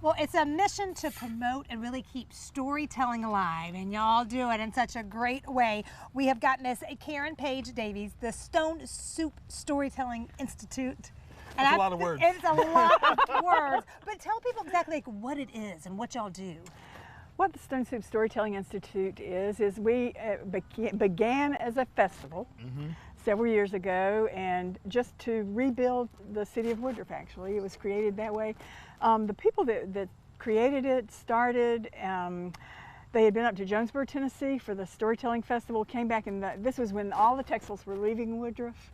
Well, it's a mission to promote and really keep storytelling alive, and y'all do it in such a great way. We have got Miss Karen Page Davies, the Stone Soup Storytelling Institute. That's a lot of words. It's a lot of words, but tell people exactly like what it is and what y'all do. What the Stone Soup Storytelling Institute is we began as a festival several years ago, and just to rebuild the city of Woodruff, actually. It was created that way. The people that created it started, they had been up to Jonesboro, Tennessee for the Storytelling Festival, came back, and this was when all the Texels were leaving Woodruff.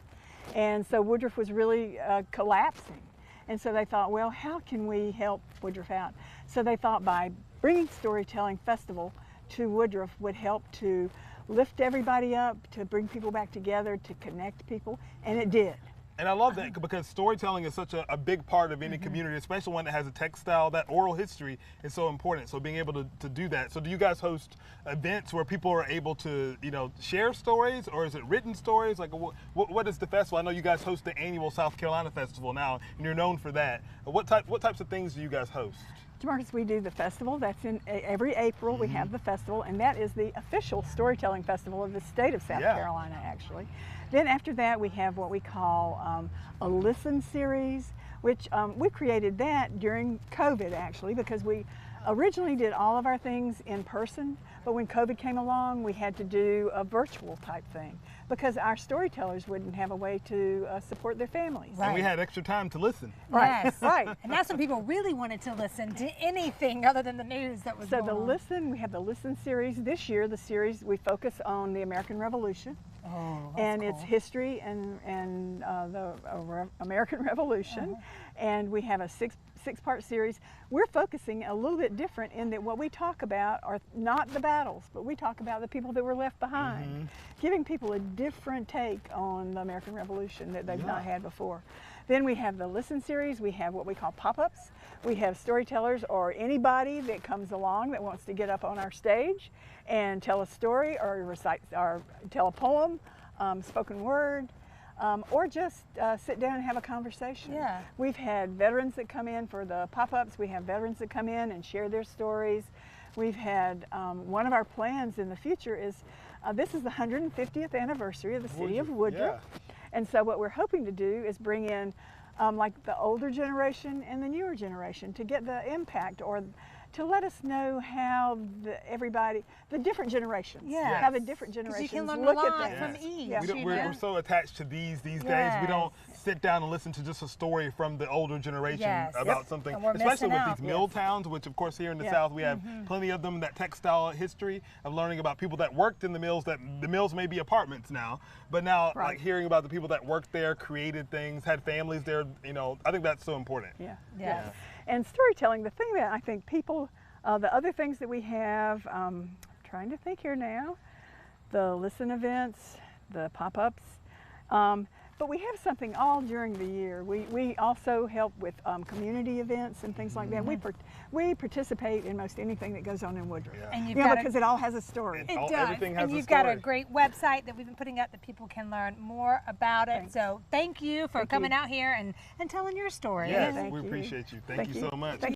And so Woodruff was really collapsing. And so they thought, well, how can we help Woodruff out? So they thought by bringing Storytelling Festival to Woodruff would help to lift everybody up, to bring people back together, to connect people, and it did. And I love that because storytelling is such a big part of any community, especially one that has a textile. That oral history is so important. So being able to do that. So do you guys host events where people are able to, share stories, or is it written stories? Like what is the festival? I know you guys host the annual South Carolina Festival now, and you're known for that. What types of things do you guys host? Marcus, we do the festival. That's in every April. We have the festival, and that is the official storytelling festival of the state of South Carolina, actually. Then after that, we have what we call a listen series, which we created that during COVID, actually, because we originally did all of our things in person, but when COVID came along, we had to do a virtual type thing because our storytellers wouldn't have a way to support their families. Right. And we had extra time to listen. Yes. Right. And that's when people really wanted to listen to anything other than the news that was going on. We have the Listen series. This year, the series, we focus on the American Revolution. Oh, and cool. its history and the American Revolution. And we have a six-part series. We're focusing a little bit different in that what we talk about are not the battles, but we talk about the people that were left behind, giving people a different take on the American Revolution that they've not had before. Then we have the Listen series. We have what we call pop-ups. We have storytellers or anybody that comes along that wants to get up on our stage and tell a story or recite or tell a poem, spoken word, or just sit down and have a conversation. Yeah. We've had veterans that come in for the pop-ups. We have veterans that come in and share their stories. We've had, one of our plans in the future is, this is the 150th anniversary of the city of Woodruff. And so what we're hoping to do is bring in like the older generation and the newer generation to get the impact, or to let us know how the different generations, how the different generations you can learn look a lot at from things. each. We're so attached to these days. We don't sit down and listen to just a story from the older generation about something, especially with these mill towns, which of course here in the South we have plenty of them, that textile history of learning about people that worked in the mills, that the mills may be apartments now, but now like hearing about the people that worked there, created things, had families there, I think that's so important. Yeah. And storytelling, the thing that I think people, the other things that we have, trying to think here now, the listen events, the pop-ups, but we have something all during the year. We also help with community events and things like that. We participate in most anything that goes on in Woodruff. And because it all has a story. It does. Everything has and you've a story. got a great website that we've been putting up that people can learn more about it. So thank you for coming out here and telling your story. Yes, we appreciate you. Thank you so much.